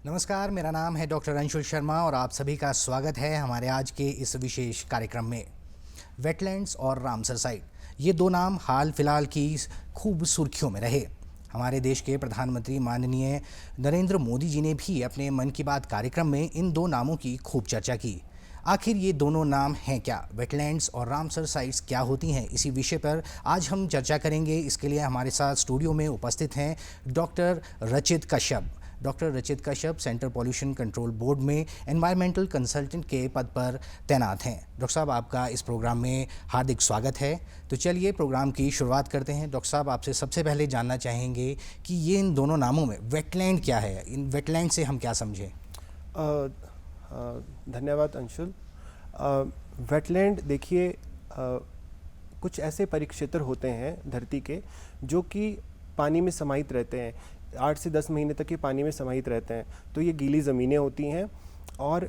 नमस्कार, मेरा नाम है डॉक्टर अंशुल शर्मा और आप सभी का स्वागत है हमारे आज के इस विशेष कार्यक्रम में। वेटलैंड्स और रामसर साइट, ये दो नाम हाल फिलहाल की खूब सुर्खियों में रहे। हमारे देश के प्रधानमंत्री माननीय नरेंद्र मोदी जी ने भी अपने मन की बात कार्यक्रम में इन दो नामों की खूब चर्चा की। आखिर ये दोनों नाम हैं क्या, वेटलैंड्स और रामसर साइट्स क्या होती हैं, इसी विषय पर आज हम चर्चा करेंगे। इसके लिए हमारे साथ स्टूडियो में उपस्थित हैं डॉक्टर रचित कश्यप। डॉक्टर रचित Kashyap central pollution control board में एनवायरमेंटल कंसल्टेंट के पद पर तैनात हैं। डॉक्टर साहब, आपका इस प्रोग्राम में हार्दिक स्वागत है। तो चलिए प्रोग्राम की शुरुआत करते हैं। डॉक्टर साहब, आपसे सबसे पहले जानना चाहेंगे कि ये इन दोनों नामों में वेटलैंड क्या है, इन वेटलैंड से हम क्या समझें? धन्यवाद अंशुल। वेटलैंड देखिए, कुछ ऐसे परिक्षेत्र होते हैं धरती के जो कि पानी में समाहित रहते हैं, 8 से 10 महीने तक ये पानी में समाहित रहते हैं। तो ये गीली ज़मीनें होती हैं और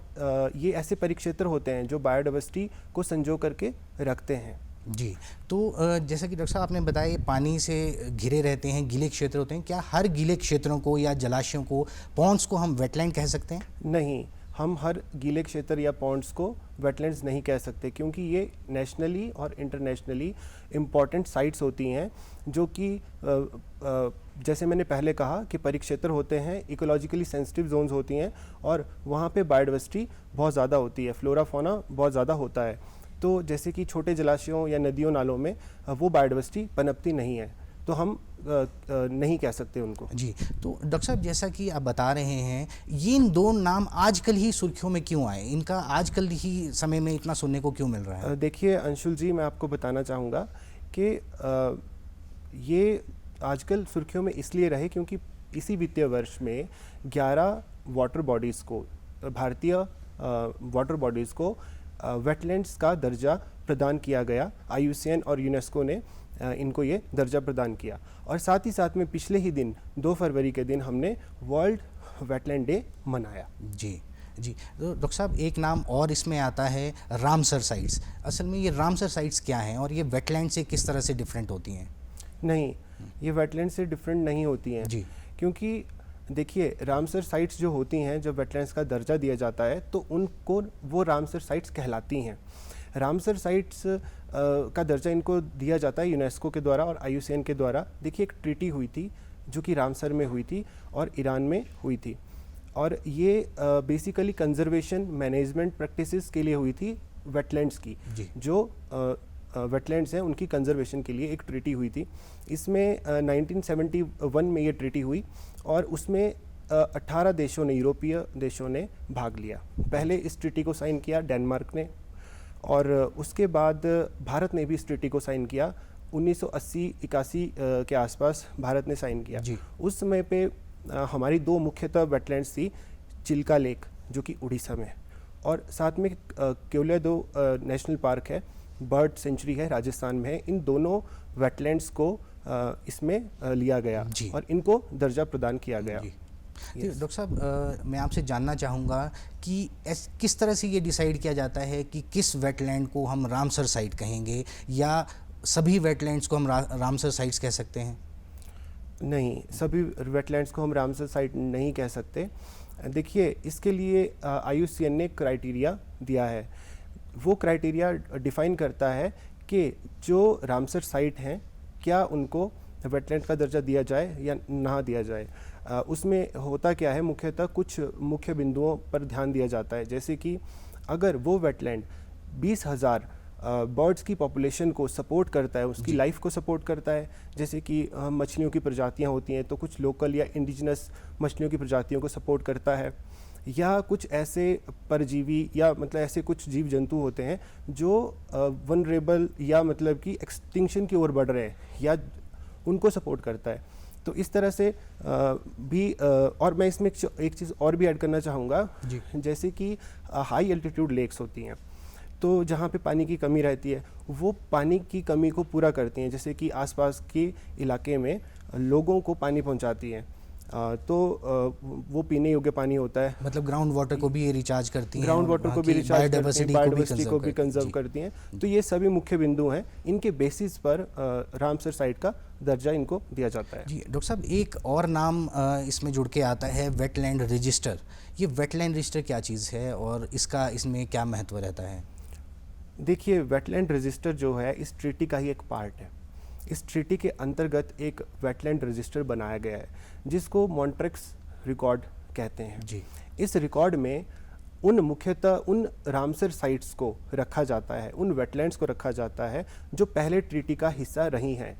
ये ऐसे परिक्षेत्र होते हैं जो बायोडाइवर्सिटी को संजो करके रखते हैं। जी, तो जैसा कि डॉक्टर साहब आपने बताया, ये पानी से घिरे रहते हैं, गीले क्षेत्र होते हैं। क्या हर गीले क्षेत्रों को या जलाशयों को, पॉन्ड्स को हम वेटलैंड कह सकते हैं? नहीं, हम हर गीले क्षेत्र या पॉन्ड्स को वेटलैंड्स नहीं कह सकते, क्योंकि ये नेशनली और इंटरनेशनली इम्पॉर्टेंट साइट्स होती हैं जो कि जैसे मैंने पहले कहा कि परिक्षेत्र होते हैं, इकोलॉजिकली सेंसिटिव जोन्स होती हैं और वहाँ पे बायोडाइवर्सिटी बहुत ज़्यादा होती है, फ्लोरा फौना बहुत ज़्यादा होता है। तो जैसे कि छोटे जलाशयों या नदियों नालों में वो बायोडाइवर्सिटी पनपती नहीं है, तो हम नहीं कह सकते उनको। जी, तो डॉक्टर साहब, जैसा कि आप बता रहे हैं, ये इन दो नाम आजकल ही सुर्खियों में क्यों आए? इनका आजकल ही समय में इतना सुनने को क्यों मिल रहा है? देखिए अंशुल जी, मैं आपको बताना चाहूँगा कि ये आजकल सुर्खियों में इसलिए रहे क्योंकि इसी वित्तीय वर्ष में 11 वाटर बॉडीज़ को, भारतीय वाटर बॉडीज़ को वेटलैंड्स का दर्जा प्रदान किया गया। IUCN और यूनेस्को ने इनको ये दर्जा प्रदान किया। और साथ ही साथ में पिछले ही दिन 2 फरवरी के दिन हमने वर्ल्ड वेटलैंड डे मनाया। जी जी, तो डॉक्टर साहब, एक नाम और इसमें आता है रामसर साइट्स। असल में ये रामसर साइट्स क्या हैं और ये वेटलैंड से किस तरह से डिफरेंट होती हैं? नहीं, ये वेटलैंड से डिफरेंट नहीं होती हैं जी, क्योंकि देखिए, रामसर साइट्स जो होती हैं, जब वेटलैंड्स का दर्जा दिया जाता है तो उनको वो रामसर साइट्स कहलाती हैं। रामसर साइट्स का दर्जा इनको दिया जाता है यूनेस्को के द्वारा और IUCN के द्वारा। देखिए, एक ट्रीटी हुई थी जो कि रामसर में हुई थी और ईरान में हुई थी, और ये बेसिकली कंजर्वेशन मैनेजमेंट प्रैक्टिसेस के लिए हुई थी वेटलैंड्स की। जो वेटलैंड्स हैं उनकी कंजर्वेशन के लिए एक ट्रीटी हुई थी। इसमें 1971 में ये ट्रीटी हुई और उसमें 18 देशों ने, यूरोपीय देशों ने भाग लिया। पहले इस ट्रीटी को साइन किया डेनमार्क ने, और उसके बाद भारत ने भी इस ट्रीटी को साइन किया। 1980-81 के आसपास भारत ने साइन किया। उस समय पे हमारी 2 मुख्यतः वेटलैंड्स थी, चिल्का लेक जो कि उड़ीसा में, और साथ में केवलिया नेशनल पार्क है, बर्ड सेंचुरी है, राजस्थान में है। इन दोनों वेटलैंड्स को इसमें लिया गया और इनको दर्जा प्रदान किया गया। डॉक्टर साहब, मैं आपसे जानना चाहूँगा कि किस तरह से ये डिसाइड किया जाता है कि किस वेटलैंड को हम रामसर साइट कहेंगे या सभी वेटलैंड्स को हम रामसर साइट्स कह सकते हैं? नहीं, सभी वेटलैंड्स को हम रामसर साइट नहीं कह सकते। देखिए, इसके लिए IUCN ने क्राइटेरिया दिया है। वो क्राइटेरिया डिफ़ाइन करता है कि जो रामसर साइट हैं, क्या उनको वेटलैंड का दर्जा दिया जाए या ना दिया जाए। उसमें होता क्या है, मुख्यतः कुछ मुख्य बिंदुओं पर ध्यान दिया जाता है। जैसे कि अगर वो वेटलैंड 20,000 बर्ड्स की पॉपुलेशन को सपोर्ट करता है, उसकी लाइफ को सपोर्ट करता है, जैसे कि मछलियों की प्रजातियां होती हैं तो कुछ लोकल या इंडिजिनस मछलियों की प्रजातियों को सपोर्ट करता है, या कुछ ऐसे परजीवी या मतलब ऐसे कुछ जीव जंतु होते हैं जो वनरेबल या मतलब कि एक्सटिंक्शन की ओर बढ़ रहे हैं, या उनको सपोर्ट करता है। तो इस तरह से और मैं इसमें एक चीज़ और भी ऐड करना चाहूँगा, जैसे कि हाई एल्टीट्यूड लेक्स होती हैं, तो जहाँ पे पानी की कमी रहती है, वो पानी की कमी को पूरा करती हैं। जैसे कि आसपास के इलाके में लोगों को पानी पहुँचाती हैं, वो पीने योग्य पानी होता है। मतलब ग्राउंड वाटर को भी ये रिचार्ज करती हैं, ग्राउंड और वाटर वहाँ को भी की रिचार्ज करती हैं, बायोडाइवर्सिटी बायोडाइवर्सिटी को भी कंजर्व जी। करती हैं। तो ये सभी मुख्य बिंदु हैं, इनके बेसिस पर रामसर साइट का दर्जा इनको दिया जाता है। जी डॉक्टर साहब, एक और नाम इसमें जुड़ के आता है, वेटलैंड रजिस्टर। ये वेटलैंड रजिस्टर क्या चीज़ है और इसका इसमें क्या महत्व रहता है? देखिए, वेटलैंड रजिस्टर जो है इस ट्रीटी का ही एक पार्ट है। इस ट्रीटी के अंतर्गत एक वेटलैंड रजिस्टर बनाया गया है जिसको मॉन्ट्रेक्स रिकॉर्ड कहते हैं। जी। इस रिकॉर्ड में मुख्यतः उन रामसर साइट्स को रखा जाता है, उन वेटलैंड्स को रखा जाता है जो पहले ट्रीटी का हिस्सा रही हैं।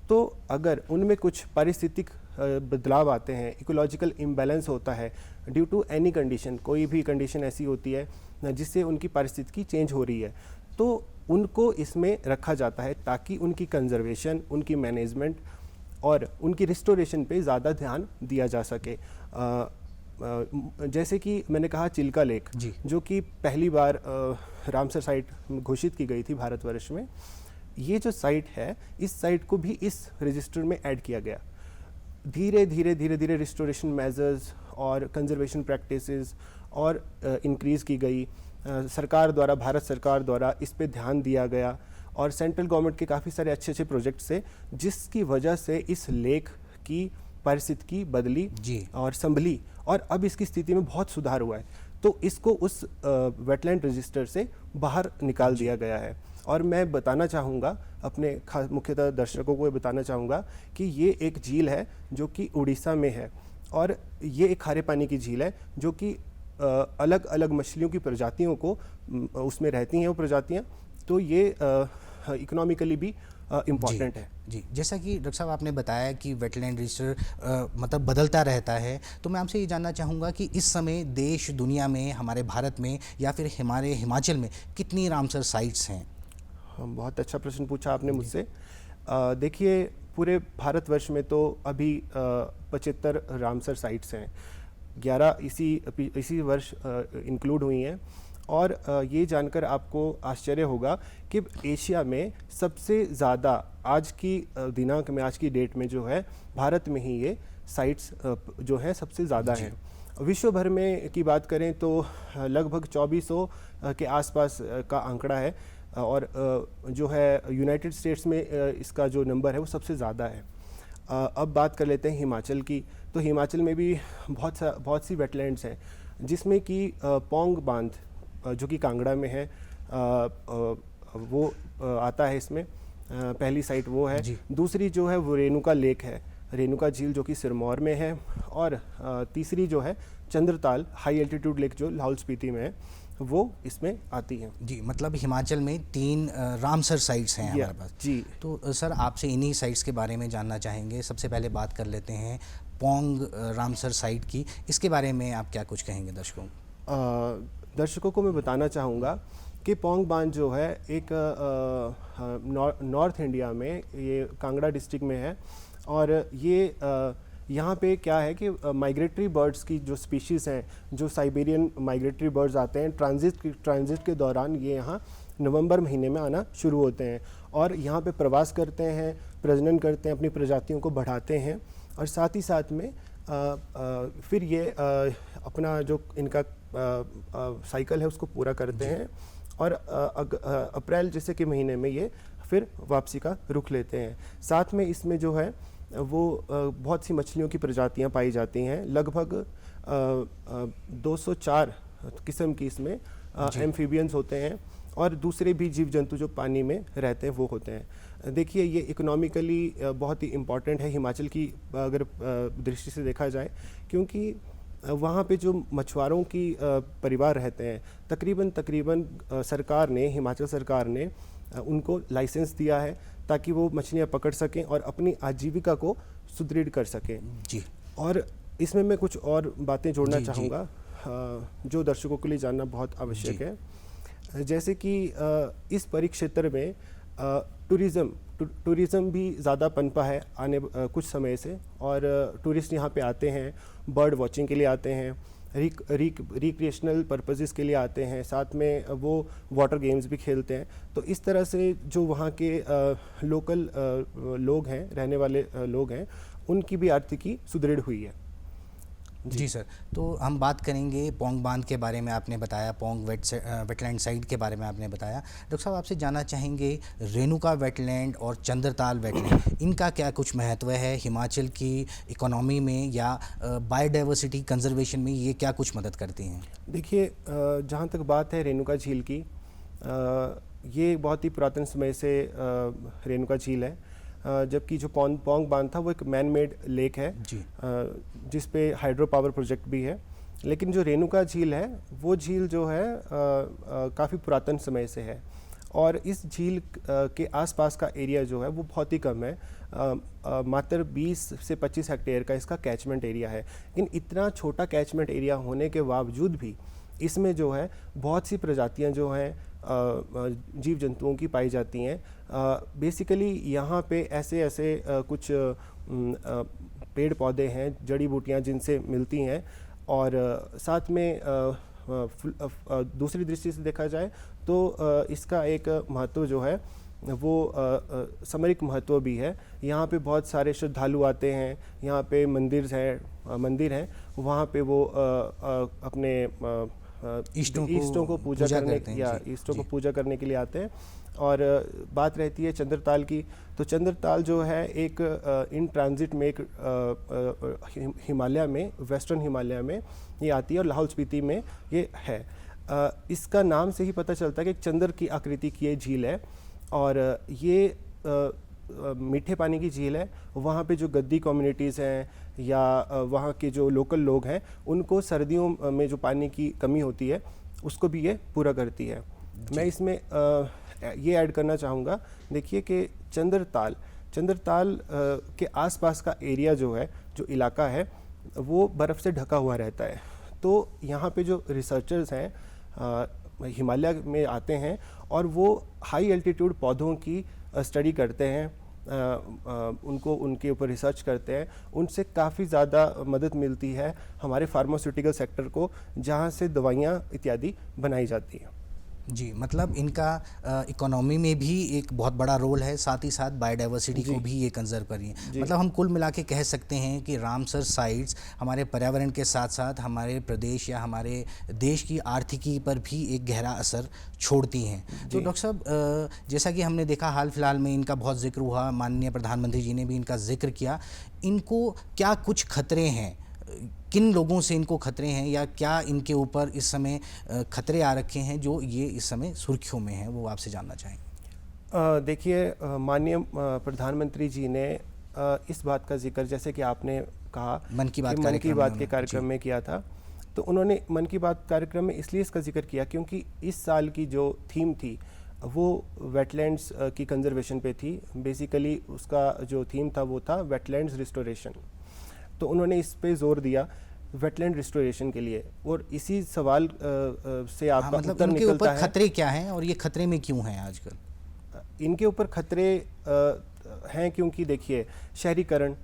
तो अगर उनमें कुछ पारिस्थितिक बदलाव आते हैं, इकोलॉजिकल इम्बैलेंस होता है ड्यू टू एनी कंडीशन, कोई भी कंडीशन ऐसी होती है जिससे उनकी पारिस्थितिकी चेंज हो रही है, तो उनको इसमें रखा जाता है ताकि उनकी कंजर्वेशन, उनकी मैनेजमेंट और उनकी रिस्टोरेशन पे ज़्यादा ध्यान दिया जा सके। जैसे कि मैंने कहा चिल्का लेक, जो कि पहली बार रामसर साइट घोषित की गई थी भारतवर्ष में, ये जो साइट है इस साइट को भी इस रजिस्टर में ऐड किया गया। धीरे धीरे रिस्टोरेशन मेजर्स और कंजर्वेशन प्रैक्टिसेस और इंक्रीज़ की गई। सरकार द्वारा, भारत सरकार द्वारा इस पे ध्यान दिया गया और सेंट्रल गवर्नमेंट के काफ़ी सारे अच्छे प्रोजेक्ट्स से, जिसकी वजह से इस लेक की पारिस्थितिकी बदली और संभली और अब इसकी स्थिति में बहुत सुधार हुआ है। तो इसको उस वेटलैंड रजिस्टर से बाहर निकाल दिया गया है। और मैं बताना चाहूँगा, अपने खास मुख्यतः दर्शकों को बताना चाहूँगा कि ये एक झील है जो कि उड़ीसा में है और ये एक खारे पानी की झील है जो कि अलग अलग मछलियों की प्रजातियों को उसमें रहती हैं वो प्रजातियाँ, तो ये इकोनॉमिकली भी इम्पॉर्टेंट है। जी, जैसा कि डॉक्टर साहब आपने बताया कि वेटलैंड रजिस्टर मतलब बदलता रहता है, तो मैं आपसे ये जानना चाहूँगा कि इस समय देश दुनिया में, हमारे भारत में या फिर हमारे हिमाचल में कितनी रामसर साइट्स हैं? बहुत अच्छा प्रश्न पूछा आपने मुझसे। देखिए, पूरे भारतवर्ष में तो अभी 75 रामसर साइट्स हैं, 11 इसी वर्ष इंक्लूड हुई हैं। और ये जानकर आपको आश्चर्य होगा कि एशिया में सबसे ज़्यादा आज की दिनांक में, आज की डेट में जो है, भारत में ही ये साइट्स जो हैं सबसे ज़्यादा हैं। विश्व भर में की बात करें तो लगभग 2400 के आसपास का आंकड़ा है और जो है यूनाइटेड स्टेट्स में इसका जो नंबर है वो सबसे ज़्यादा है। अब बात कर लेते हैं हिमाचल की। तो हिमाचल में भी बहुत सी वेटलैंड्स हैं, जिसमें कि पौंग बांध जो कि कांगड़ा में है, वो आता है इसमें। पहली साइट वो है। दूसरी जो है वो रेणुका लेक है, रेणुका झील जो कि सिरमौर में है। और तीसरी जो है चंद्रताल हाई एल्टीट्यूड लेक जो लाहौल स्पीति में है, वो इसमें आती हैं। जी, मतलब हिमाचल में 3 रामसर साइट्स हैं हमारे पास। जी, तो सर आपसे इन्हीं साइट्स के बारे में जानना चाहेंगे। सबसे पहले बात कर लेते हैं पौंग रामसर साइट की, इसके बारे में आप क्या कुछ कहेंगे दर्शकों? दर्शकों को मैं बताना चाहूँगा कि पौंग बांध जो है एक नॉर्थ इंडिया में, ये कांगड़ा डिस्ट्रिक्ट में है। और ये यहाँ पे क्या है कि माइग्रेटरी बर्ड्स की जो स्पीशीज़ हैं, जो साइबेरियन माइग्रेटरी बर्ड्स आते हैं, ट्रांजिट के दौरान ये यहाँ नवंबर महीने में आना शुरू होते हैं और यहाँ पे प्रवास करते हैं, प्रजनन करते हैं, अपनी प्रजातियों को बढ़ाते हैं और साथ ही साथ में फिर ये अपना जो इनका साइकिल है उसको पूरा करते हैं और अप्रैल जैसे के महीने में ये फिर वापसी का रुख लेते हैं। साथ में इसमें जो है वो बहुत सी मछलियों की प्रजातियां पाई जाती हैं। लगभग 204 किस्म की इसमें एम्फीबियंस होते हैं और दूसरे भी जीव जंतु जो पानी में रहते हैं वो होते हैं। देखिए, ये इकोनॉमिकली बहुत ही इम्पॉर्टेंट है हिमाचल की अगर दृष्टि से देखा जाए, क्योंकि वहाँ पे जो मछुआरों की परिवार रहते हैं, तकरीबन सरकार ने, हिमाचल सरकार ने उनको लाइसेंस दिया है ताकि वो मछलियाँ पकड़ सकें और अपनी आजीविका को सुदृढ़ कर सकें। जी। और इसमें मैं कुछ और बातें जोड़ना चाहूँगा जो दर्शकों के लिए जानना बहुत आवश्यक है। जैसे कि इस परिक्षेत्र में टूरिज़्म भी ज़्यादा पनपा है आने कुछ समय से, और टूरिस्ट यहाँ पे आते हैं, बर्ड वॉचिंग के लिए आते हैं, रिक्रिएशनल पर्पसेस के लिए आते हैं, साथ में वो वाटर गेम्स भी खेलते हैं। तो इस तरह से जो वहाँ के लोकल लोग हैं, रहने वाले लोग हैं, उनकी भी आर्थिकी सुदृढ़ हुई है। जी सर, तो हम बात करेंगे पौंग बांध के बारे में। आपने बताया पौंग वेटलैंड साइट के बारे में आपने बताया। डॉक्टर साहब, आपसे जानना चाहेंगे रेणुका वेटलैंड और चंद्रताल वेटलैंड, इनका क्या कुछ महत्व है हिमाचल की इकोनॉमी में या बायोडाइवर्सिटी कंजर्वेशन में? ये क्या कुछ मदद करती हैं? देखिए, जहाँ तक बात है रेणुका झील की, ये बहुत ही पुरातन समय से रेणुका झील है, जबकि जो पौंग बांध था वो एक मैन मेड लेक है जी। जिस पे हाइड्रो पावर प्रोजेक्ट भी है। लेकिन जो रेणुका झील है वो झील जो है काफ़ी पुरातन समय से है, और इस झील के आसपास का एरिया जो है वो बहुत ही कम है। मात्र 20 से 25 हेक्टेयर का इसका कैचमेंट एरिया है। लेकिन इतना छोटा कैचमेंट एरिया होने के बावजूद भी इसमें जो है बहुत सी प्रजातियां जो हैं जीव जंतुओं की पाई जाती हैं। बेसिकली यहाँ पे ऐसे ऐसे कुछ पेड़ पौधे हैं, जड़ी बूटियाँ जिनसे मिलती हैं, और साथ में दूसरी दृष्टि से देखा जाए तो इसका एक महत्व जो है वो सामरिक महत्व भी है। यहाँ पे बहुत सारे श्रद्धालु आते हैं, यहाँ पे मंदिर हैं, वहाँ पे वो अपने ईष्टों को पूजा करने या ईष्टों को पूजा करने के लिए आते हैं। और बात रहती है चंद्रताल की, तो चंद्रताल जो है एक इन ट्रांजिट में एक हिमालय में, वेस्टर्न हिमालय में ये आती है, और लाहौल स्पीति में ये है। इसका नाम से ही पता चलता है कि एक चंद्र की आकृति की ये झील है, और ये मीठे पानी की झील है। वहाँ पे जो गद्दी कम्युनिटीज़ हैं या वहाँ के जो लोकल लोग हैं, उनको सर्दियों में जो पानी की कमी होती है उसको भी ये पूरा करती है। मैं इसमें ये ऐड करना चाहूँगा, देखिए कि चंद्रताल के आसपास का एरिया जो है, जो इलाका है, वो बर्फ़ से ढका हुआ रहता है। तो यहाँ पे जो रिसर्चर्स हैं हिमालय में आते हैं और वो हाई एल्टीट्यूड पौधों की स्टडी करते हैं, उनको उनके ऊपर रिसर्च करते हैं। उनसे काफ़ी ज़्यादा मदद मिलती है हमारे फार्मास्यूटिकल सेक्टर को, जहाँ से दवाइयाँ इत्यादि बनाई जाती हैं। जी, मतलब इनका इकोनॉमी में भी एक बहुत बड़ा रोल है, साथ ही साथ बायोडाइवर्सिटी को भी ये कंजर्व कर रही है। मतलब हम कुल मिला के कह सकते हैं कि रामसर साइट्स हमारे पर्यावरण के साथ साथ हमारे प्रदेश या हमारे देश की आर्थिकी पर भी एक गहरा असर छोड़ती हैं। तो डॉक्टर साहब, जैसा कि हमने देखा हाल फिलहाल में इनका बहुत जिक्र हुआ, माननीय प्रधानमंत्री जी ने भी इनका जिक्र किया। इनको क्या कुछ खतरे हैं, किन लोगों से इनको खतरे हैं, या क्या इनके ऊपर इस समय खतरे आ रखे हैं जो ये इस समय सुर्खियों में हैं, वो आपसे जानना चाहेंगे? देखिए, माननीय प्रधानमंत्री जी ने इस बात का जिक्र, जैसे कि आपने कहा, मन की बात के कार्यक्रम में किया था। तो उन्होंने मन की बात कार्यक्रम में इसलिए इसका जिक्र किया क्योंकि इस साल की जो थीम थी वो वेटलैंड्स की कंजर्वेशन पे थी। बेसिकली उसका जो थीम था वो था वेटलैंड्स रिस्टोरेशन। तो उन्होंने इस पे जोर दिया वेटलैंड रिस्टोरेशन के लिए, और इसी सवाल से आपका मतलब उत्तर इनके निकलता ऊपर खतरे क्या हैं और ये खतरे में क्यों हैं आजकल? इनके ऊपर खतरे हैं क्योंकि देखिए, शहरीकरण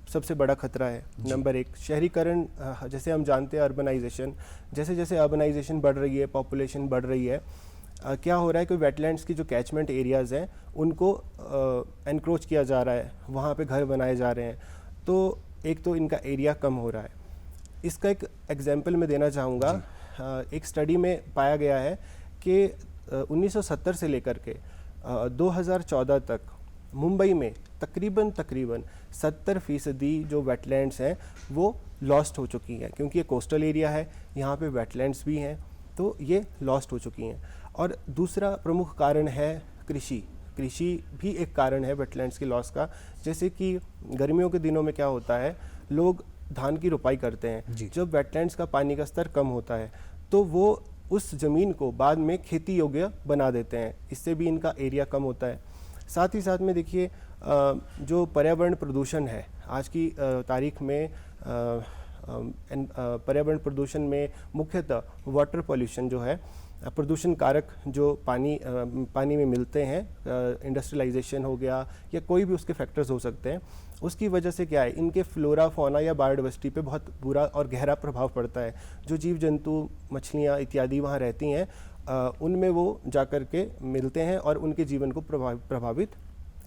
सबसे बड़ा खतरा है। नंबर 1 शहरीकरण, जैसे हम जानते हैं अर्बनाइजेशन, जैसे जैसे अर्बनाइजेशन बढ़ रही है, पॉपुलेशन बढ़ रही है, क्या हो रहा है कि वेटलैंड्स की जो कैचमेंट एरियाज़ हैं उनको एनक्रोच किया जा रहा है, वहाँ पे घर बनाए जा रहे हैं। तो एक तो इनका एरिया कम हो रहा है। इसका एक एग्जाम्पल मैं देना चाहूँगा। एक स्टडी में पाया गया है कि 1970 से लेकर के 2014 तक मुंबई में तकरीबन 70% जो वेटलैंड्स हैं वो लॉस्ट हो चुकी हैं, क्योंकि ये कोस्टल एरिया है, यहाँ पे वेटलैंड्स भी हैं, तो ये लॉस्ट हो चुकी हैं। और दूसरा प्रमुख कारण है कृषि भी एक कारण है वेटलैंड्स की लॉस का। जैसे कि गर्मियों के दिनों में क्या होता है, लोग धान की रुपाई करते हैं। जब वेटलैंड्स का पानी का स्तर कम होता है तो वो उस ज़मीन को बाद में खेती योग्य बना देते हैं, इससे भी इनका एरिया कम होता है। साथ ही साथ में देखिए, जो पर्यावरण प्रदूषण है आज की तारीख में, पर्यावरण प्रदूषण में मुख्यतः वाटर पॉल्यूशन जो है, प्रदूषण कारक जो पानी में मिलते हैं, इंडस्ट्रियलाइजेशन हो गया या कोई भी उसके फैक्टर्स हो सकते हैं, उसकी वजह से क्या है, इनके फ्लोरा फौना या बायोडाइवर्सिटी पे बहुत बुरा और गहरा प्रभाव पड़ता है। जो जीव जंतु, मछलियाँ इत्यादि वहाँ रहती हैं, उनमें वो जाकर के मिलते हैं और उनके जीवन को प्रभावित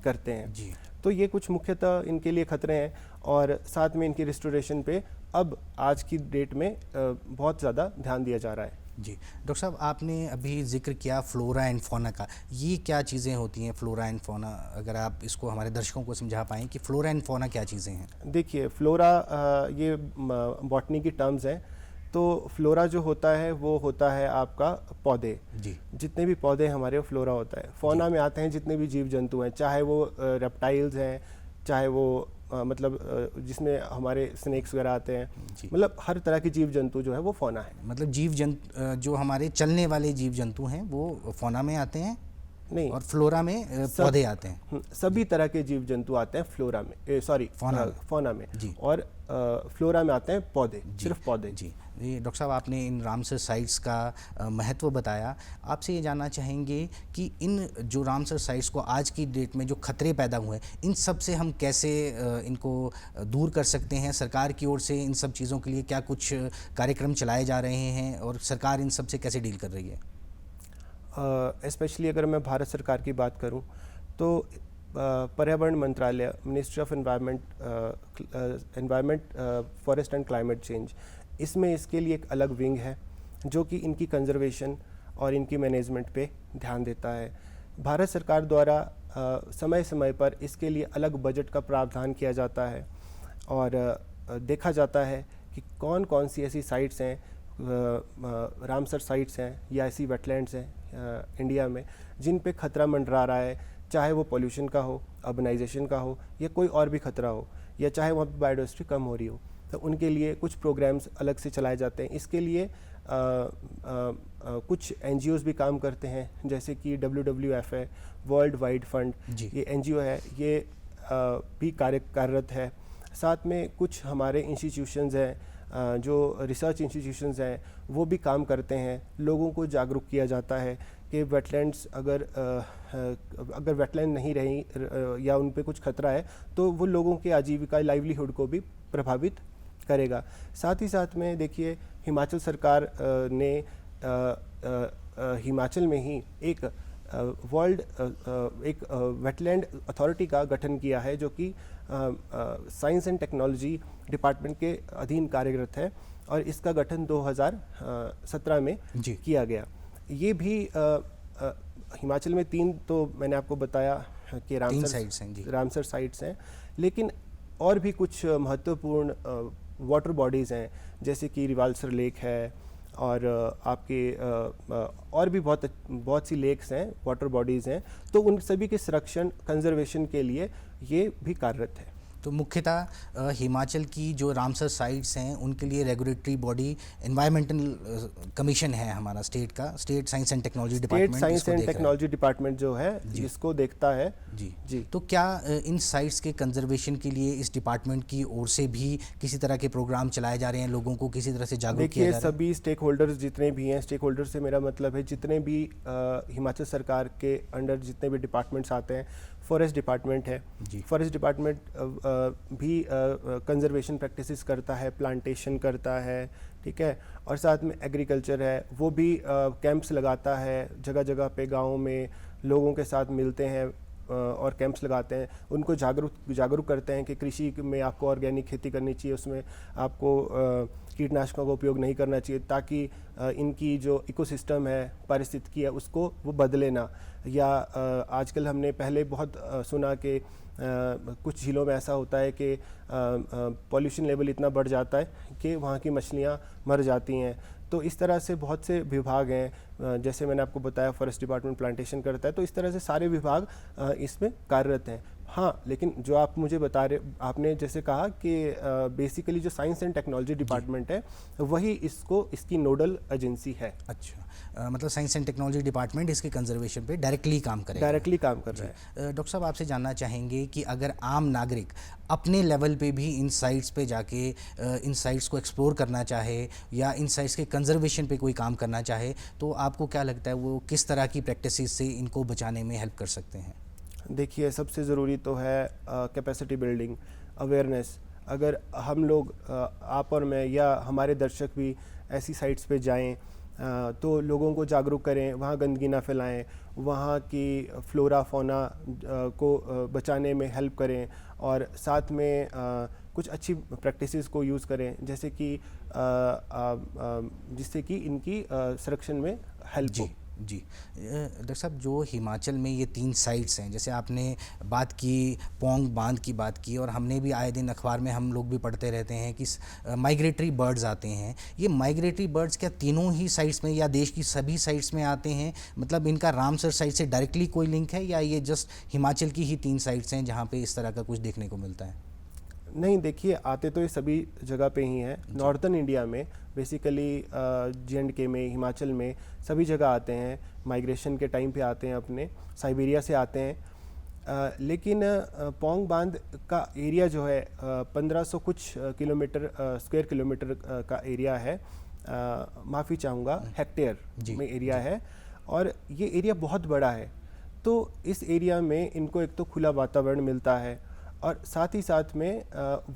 करते हैं। तो ये कुछ मुख्यतः इनके लिए खतरे हैं, और साथ में इनकी रिस्टोरेशन पे अब आज की डेट में बहुत ज़्यादा ध्यान दिया जा रहा है। जी डॉक्टर साहब, आपने अभी जिक्र किया फ्लोरा एंड फौना का। ये क्या चीज़ें होती हैं फ्लोरा एंड फौना? अगर आप इसको हमारे दर्शकों को समझा पाएँ कि फ्लोरा एंड फौना क्या चीज़ें हैं। देखिए, फ्लोरा ये बॉटनी की टर्म्स हैं। तो फ्लोरा जो होता है वो होता है आपका पौधे, जी जितने भी पौधे हमारे वो फ्लोरा होता है। फौना में आते हैं जितने भी जीव जंतु हैं, चाहे वो रेप्टाइल्स हैं, चाहे वो जिसमें हमारे स्नेक्स वगैरह आते हैं, जी। मतलब हर तरह के जीव जंतु जो है वो फौना है। मतलब जीव जंतु जो हमारे चलने वाले जीव जंतु हैं वो फौना में आते हैं नहीं, और फ्लोरा में पौधे आते हैं। सभी तरह के जीव जंतु आते हैं फ्लोरा में, सॉरी फौना में, जी। और फ्लोरा में आते हैं पौधे, सिर्फ पौधे। जी ये डॉक्टर साहब, आपने इन रामसर साइट्स का महत्व बताया। आपसे ये जानना चाहेंगे कि इन जो रामसर साइट्स को आज की डेट में जो खतरे पैदा हुए हैं, इन सब से हम कैसे इनको दूर कर सकते हैं? सरकार की ओर से इन सब चीज़ों के लिए क्या कुछ कार्यक्रम चलाए जा रहे हैं और सरकार इन सब से कैसे डील कर रही है? स्पेशली अगर मैं भारत सरकार की बात करूं तो पर्यावरण मंत्रालय, ministry of environment, forest and climate change, इसमें इसके लिए एक अलग विंग है जो कि इनकी कंजर्वेशन और इनकी मैनेजमेंट पे ध्यान देता है। भारत सरकार द्वारा समय समय पर इसके लिए अलग बजट का प्रावधान किया जाता है और देखा जाता है कि कौन कौन सी ऐसी साइट्स हैं, रामसर साइट्स हैं या ऐसी वेटलैंड्स हैं इंडिया में जिन पे खतरा मंडरा रहा है, चाहे वो पोल्यूशन का हो, अर्बनाइजेशन का हो, या कोई और भी खतरा हो, या चाहे वहाँ पे बायोडाइवर्सिटी कम हो रही हो। तो उनके लिए कुछ प्रोग्राम्स अलग से चलाए जाते हैं। इसके लिए कुछ NGOs भी काम करते हैं, जैसे कि WWF है, वर्ल्ड वाइड फंड, ये NGO है, ये भी कार्यरत है। साथ में कुछ हमारे इंस्टीट्यूशंस हैं, जो रिसर्च इंस्टीट्यूशंस हैं, वो भी काम करते हैं। लोगों को जागरूक किया जाता है कि वेटलैंड्स अगर वेटलैंड नहीं रही या उन पे कुछ खतरा है तो वो लोगों के आजीविका, लाइवलीहुड को भी प्रभावित करेगा। साथ ही साथ में देखिए, हिमाचल सरकार ने हिमाचल में ही एक वेटलैंड अथॉरिटी का गठन किया है, जो कि साइंस एंड टेक्नोलॉजी डिपार्टमेंट के अधीन कार्यरत है, और इसका गठन 2017 में किया गया। ये भी हिमाचल में 3 तो मैंने आपको बताया कि रामसर साइट्स हैं, लेकिन और भी कुछ महत्वपूर्ण वाटर बॉडीज़ हैं, जैसे कि रिवाल्सर लेक है, और आपके और भी बहुत सी लेक्स हैं, वाटर बॉडीज़ हैं। तो उन सभी के संरक्षण, कंजर्वेशन के लिए ये भी कार्यरत है। तो मुख्यतः हिमाचल की जो रामसर साइट्स हैं उनके लिए रेगुलेटरी बॉडी एनवायरमेंटल कमीशन है हमारा स्टेट का, state science and technology department. State science and technology department जो है जिसको देखता है। जी। तो क्या इन साइट्स के कंजर्वेशन के लिए इस डिपार्टमेंट की ओर से भी किसी तरह के प्रोग्राम चलाए जा रहे हैं, लोगों को किसी तरह से जागरूक किया जा रहा है? देखिए, सभी स्टेक होल्डर्स जितने भी हैं, स्टेक होल्डर से मेरा मतलब है जितने भी हिमाचल सरकार के अंडर जितने भी डिपार्टमेंट्स आते हैं, फॉरेस्ट डिपार्टमेंट है, फॉरेस्ट डिपार्टमेंट भी कंजर्वेशन प्रैक्टिसेस करता है, प्लांटेशन करता है, ठीक है, और साथ में एग्रीकल्चर है, वो भी कैंप्स लगाता है, जगह जगह पे गाँव में लोगों के साथ मिलते हैं और कैंप्स लगाते हैं, उनको जागरूक करते हैं कि कृषि में आपको ऑर्गेनिक खेती करनी चाहिए, उसमें आपको कीटनाशकों का उपयोग नहीं करना चाहिए, ताकि इनकी जो इकोसिस्टम है, पारिस्थितिकी है, उसको वो बदले ना। या आजकल हमने पहले बहुत सुना कि कुछ झीलों में ऐसा होता है कि पॉल्यूशन लेवल इतना बढ़ जाता है कि वहाँ की मछलियाँ मर जाती हैं। तो इस तरह से बहुत से विभाग हैं, जैसे मैंने आपको बताया फॉरेस्ट डिपार्टमेंट प्लांटेशन करता है, तो इस तरह से सारे विभाग इसमें कार्यरत हैं। हाँ, लेकिन जो आप मुझे बता रहे, आपने जैसे कहा कि बेसिकली जो साइंस एंड टेक्नोलॉजी डिपार्टमेंट है वही इसकी नोडल एजेंसी है। अच्छा, मतलब साइंस एंड टेक्नोलॉजी डिपार्टमेंट इसके कंजर्वेशन पे डायरेक्टली काम करेगा? डायरेक्टली काम कर रहा है। डॉक्टर साहब, आपसे जानना चाहेंगे कि अगर आम नागरिक अपने लेवल पे भी इन साइट्स पे जाके इन साइट्स को एक्सप्लोर करना चाहे या इन साइट्स के कंजर्वेशन पे कोई काम करना चाहे, तो आपको क्या लगता है वो किस तरह की प्रैक्टिसेस से इनको बचाने में हेल्प कर सकते हैं? देखिए, सबसे ज़रूरी तो है कैपेसिटी बिल्डिंग, अवेयरनेस। अगर हम लोग, आप और मैं या हमारे दर्शक भी ऐसी साइट्स पे जाएं तो लोगों को जागरूक करें, वहाँ गंदगी ना फैलाएं, वहाँ की फ्लोरा फौना को बचाने में हेल्प करें, और साथ में कुछ अच्छी प्रैक्टिसेस को यूज़ करें, जैसे कि जिससे कि इनकी संरक्षण में हेल्प हो। जी डॉक्टर साहब, जो हिमाचल में ये 3 साइट्स हैं, जैसे आपने बात की पौंग बांध की बात की, और हमने भी आए दिन अखबार में हम लोग भी पढ़ते रहते हैं कि माइग्रेटरी बर्ड्स आते हैं। ये माइग्रेटरी बर्ड्स क्या तीनों ही साइट्स में या देश की सभी साइट्स में आते हैं? मतलब इनका रामसर साइट से डायरेक्टली कोई लिंक है, या ये जस्ट हिमाचल की ही 3 साइट्स हैं जहाँ पे इस तरह का कुछ देखने को मिलता है? नहीं, देखिए, आते तो ये सभी जगह पे ही हैं। नॉर्दर्न इंडिया में बेसिकली J&K में, हिमाचल में सभी जगह आते हैं। माइग्रेशन के टाइम पे आते हैं, अपने साइबेरिया से आते हैं। लेकिन पौंग बांध का एरिया जो है 1500 कुछ किलोमीटर स्क्वायर किलोमीटर का एरिया है। माफ़ी चाहूँगा, हेक्टेयर में एरिया है, और ये एरिया बहुत बड़ा है। तो इस एरिया में इनको एक तो खुला वातावरण मिलता है, और साथ ही साथ में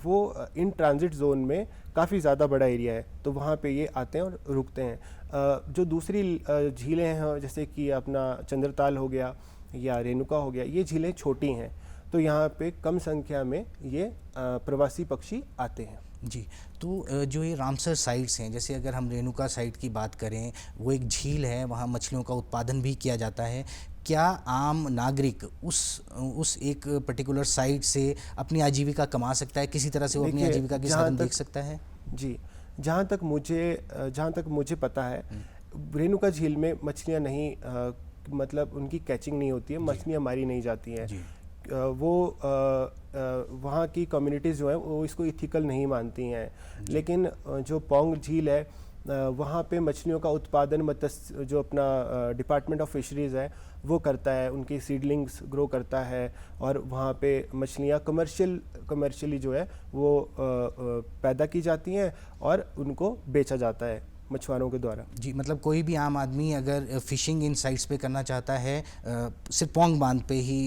वो इन ट्रांजिट जोन में काफ़ी ज़्यादा बड़ा एरिया है, तो वहाँ पे ये आते हैं और रुकते हैं। जो दूसरी झीलें हैं, जैसे कि अपना चंद्रताल हो गया या रेणुका हो गया, ये झीलें छोटी हैं, तो यहाँ पे कम संख्या में ये प्रवासी पक्षी आते हैं। जी, तो जो ये रामसर साइट्स हैं, जैसे अगर हम रेणुका साइट की बात करें, वो एक झील है, वहाँ मछलियों का उत्पादन भी किया जाता है। क्या आम नागरिक उस एक पर्टिकुलर साइट से अपनी आजीविका कमा सकता है? किसी तरह से वो अपनी आजीविका के साधन देख सकता है? जी, जहाँ तक मुझे पता है, रेणुका झील में मछलियाँ नहीं, मतलब उनकी कैचिंग नहीं होती है, मछलियाँ मारी नहीं जाती हैं। वो वहाँ की कम्युनिटीज़ जो हैं वो इसको इथिकल नहीं मानती हैं। लेकिन जो पौंग झील है, वहाँ पे मछलियों का उत्पादन मत्स्य जो अपना डिपार्टमेंट ऑफ फिशरीज़ है वो करता है, उनकी सीडलिंग्स ग्रो करता है, और वहाँ पे मछलियाँ कमर्शियली जो है वो पैदा की जाती हैं और उनको बेचा जाता है मछुआरों के द्वारा। जी, मतलब कोई भी आम आदमी अगर फ़िशिंग इन साइट्स पे करना चाहता है, सिर्फ पौंग बांध पे ही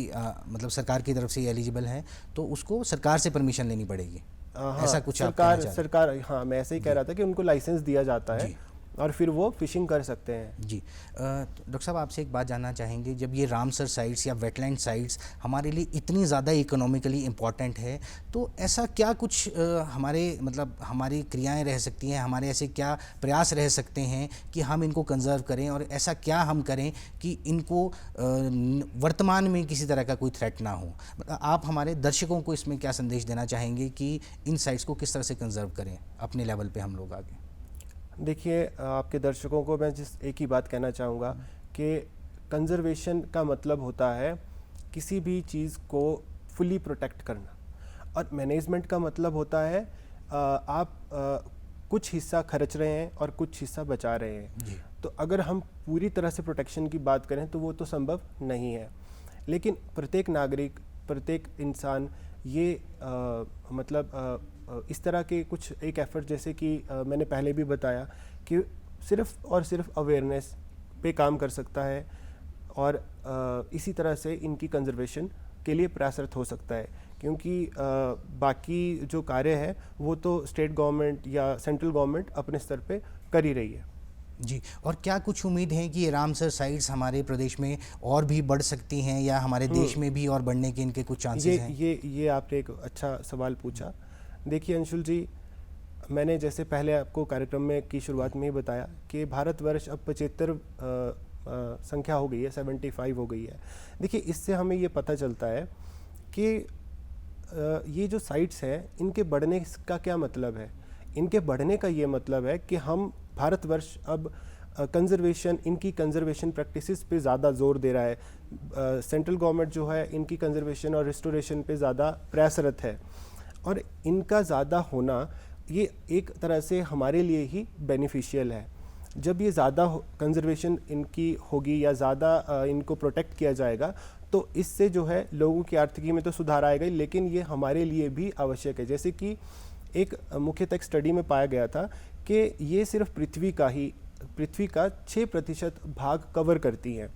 मतलब सरकार की तरफ से एलिजिबल है, तो उसको सरकार से परमिशन लेनी पड़ेगी? ऐसा कुछ आप कहना चाह रहे हैं? सरकार, हाँ, मैं ऐसे ही कह रहा था कि उनको लाइसेंस दिया जाता है और फिर वो फिशिंग कर सकते हैं। जी, डॉक्टर साहब, आपसे एक बात जानना चाहेंगे, जब ये रामसर साइट्स या वेटलैंड साइट्स हमारे लिए इतनी ज़्यादा इकोनॉमिकली इम्पॉर्टेंट है, तो ऐसा क्या कुछ हमारी क्रियाएं रह सकती हैं, हमारे ऐसे क्या प्रयास रह सकते हैं कि हम इनको कंजर्व करें, और ऐसा क्या हम करें कि इनको वर्तमान में किसी तरह का कोई थ्रेट ना हो? आप हमारे दर्शकों को इसमें क्या संदेश देना चाहेंगे कि इन साइट्स को किस तरह से कंजर्व करें अपने लेवल पे हम लोग आगे? देखिए, आपके दर्शकों को मैं एक ही बात कहना चाहूँगा कि कंजर्वेशन का मतलब होता है किसी भी चीज़ को फुली प्रोटेक्ट करना, और मैनेजमेंट का मतलब होता है आप कुछ हिस्सा खर्च रहे हैं और कुछ हिस्सा बचा रहे हैं। तो अगर हम पूरी तरह से प्रोटेक्शन की बात करें तो वो तो संभव नहीं है, लेकिन प्रत्येक नागरिक, प्रत्येक इंसान ये इस तरह के कुछ एक एफर्ट, जैसे कि मैंने पहले भी बताया कि सिर्फ और सिर्फ अवेयरनेस पे काम कर सकता है, और इसी तरह से इनकी कंजर्वेशन के लिए प्रयासरत हो सकता है, क्योंकि बाकी जो कार्य है वो तो स्टेट गवर्नमेंट या सेंट्रल गवर्नमेंट अपने स्तर पे कर ही रही है। जी, और क्या कुछ उम्मीद है कि ये रामसर साइट्स हमारे प्रदेश में और भी बढ़ सकती हैं, या हमारे देश में भी और बढ़ने के इनके कुछ चांसेस हैं? ये आपने एक अच्छा सवाल पूछा। देखिए अंशुल जी, मैंने जैसे पहले आपको कार्यक्रम में की शुरुआत में ही बताया कि भारतवर्ष अब 75 संख्या हो गई है, 75 हो गई है। देखिए, इससे हमें ये पता चलता है कि ये जो साइट्स हैं इनके बढ़ने का क्या मतलब है। इनके बढ़ने का ये मतलब है कि हम भारतवर्ष अब इनकी कंजर्वेशन प्रैक्टिसेस पे ज़्यादा जोर दे रहा है। सेंट्रल गवर्नमेंट जो है इनकी कंजर्वेशन और रिस्टोरेशन पे ज़्यादा प्रयासरत है, और इनका ज़्यादा होना ये एक तरह से हमारे लिए ही बेनिफिशियल है। जब ये ज़्यादा कंजर्वेशन इनकी होगी या ज़्यादा इनको प्रोटेक्ट किया जाएगा, तो इससे जो है लोगों की आर्थिकी में तो सुधार आएगा, लेकिन ये हमारे लिए भी आवश्यक है। जैसे कि एक मुख्यतः एक स्टडी में पाया गया था कि ये सिर्फ पृथ्वी का 6% भाग कवर करती हैं,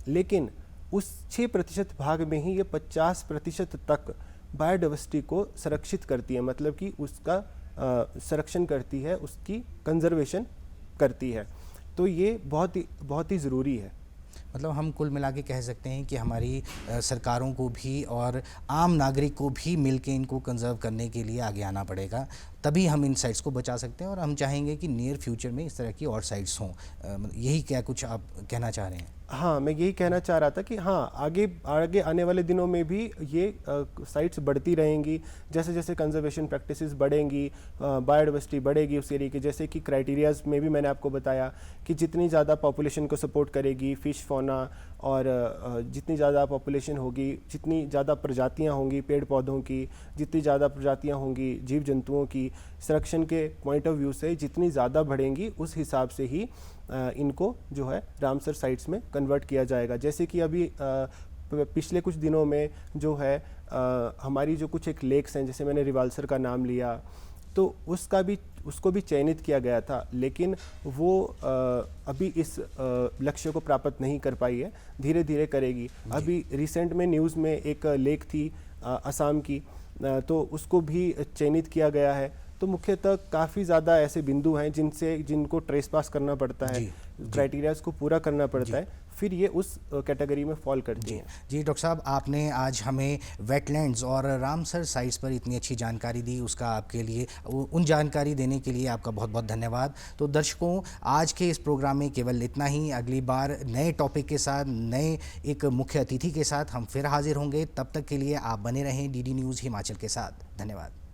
लेकिन उस 6% भाग में ही ये 50% तक बायोडाइवर्सिटी को संरक्षित करती है, मतलब कि उसका संरक्षण करती है, उसकी कंजर्वेशन करती है। तो ये बहुत ही ज़रूरी है। मतलब हम कुल मिला के कह सकते हैं कि हमारी सरकारों को भी और आम नागरिक को भी मिलके इनको कंजर्व करने के लिए आगे आना पड़ेगा, तभी हम इन साइट्स को बचा सकते हैं। और हम चाहेंगे कि नियर फ्यूचर में इस तरह की और साइट्स हों। यही क्या कुछ आप कहना चाह रहे हैं? हाँ, मैं यही कहना चाह रहा था कि हाँ, आगे आगे आने वाले दिनों में भी ये साइट्स बढ़ती रहेंगी। जैसे जैसे कंजर्वेशन प्रैक्टिसेस बढ़ेंगी, बायोडाइवर्सिटी बढ़ेगी उस एरिया की। जैसे कि क्राइटेरियाज में भी मैंने आपको बताया कि जितनी ज़्यादा पॉपुलेशन को सपोर्ट करेगी फिश फौना, और जितनी ज़्यादा पॉपुलेशन होगी, जितनी ज़्यादा प्रजातियाँ होंगी पेड़ पौधों की, जितनी ज़्यादा प्रजातियाँ होंगी जीव जंतुओं की, संरक्षण के पॉइंट ऑफ व्यू से जितनी ज़्यादा बढ़ेंगी उस हिसाब से ही इनको जो है रामसर साइट्स में कन्वर्ट किया जाएगा। जैसे कि अभी पिछले कुछ दिनों में जो है हमारी जो कुछ एक लेक्स हैं, जैसे मैंने रिवाल्सर का नाम लिया, तो उसको भी चयनित किया गया था, लेकिन वो अभी इस लक्ष्य को प्राप्त नहीं कर पाई है, धीरे धीरे करेगी। अभी रिसेंट में न्यूज़ में एक लेक थी असम की, तो उसको भी चयनित किया गया है। तो मुख्यतः काफ़ी ज़्यादा ऐसे बिंदु हैं जिनको ट्रेस पास करना पड़ता है, क्राइटेरियाज को पूरा करना पड़ता है, फिर ये उस कैटेगरी में फॉल करती हैं। जी डॉक्टर साहब, आपने आज हमें वेटलैंड्स और रामसर साइट्स पर इतनी अच्छी जानकारी दी, उसका आपके लिए उन जानकारी देने के लिए आपका बहुत बहुत धन्यवाद। तो दर्शकों, आज के इस प्रोग्राम में केवल इतना ही। अगली बार नए टॉपिक के साथ, नए एक मुख्य अतिथि के साथ हम फिर हाजिर होंगे। तब तक के लिए आप बने रहें DD न्यूज़ हिमाचल के साथ। धन्यवाद।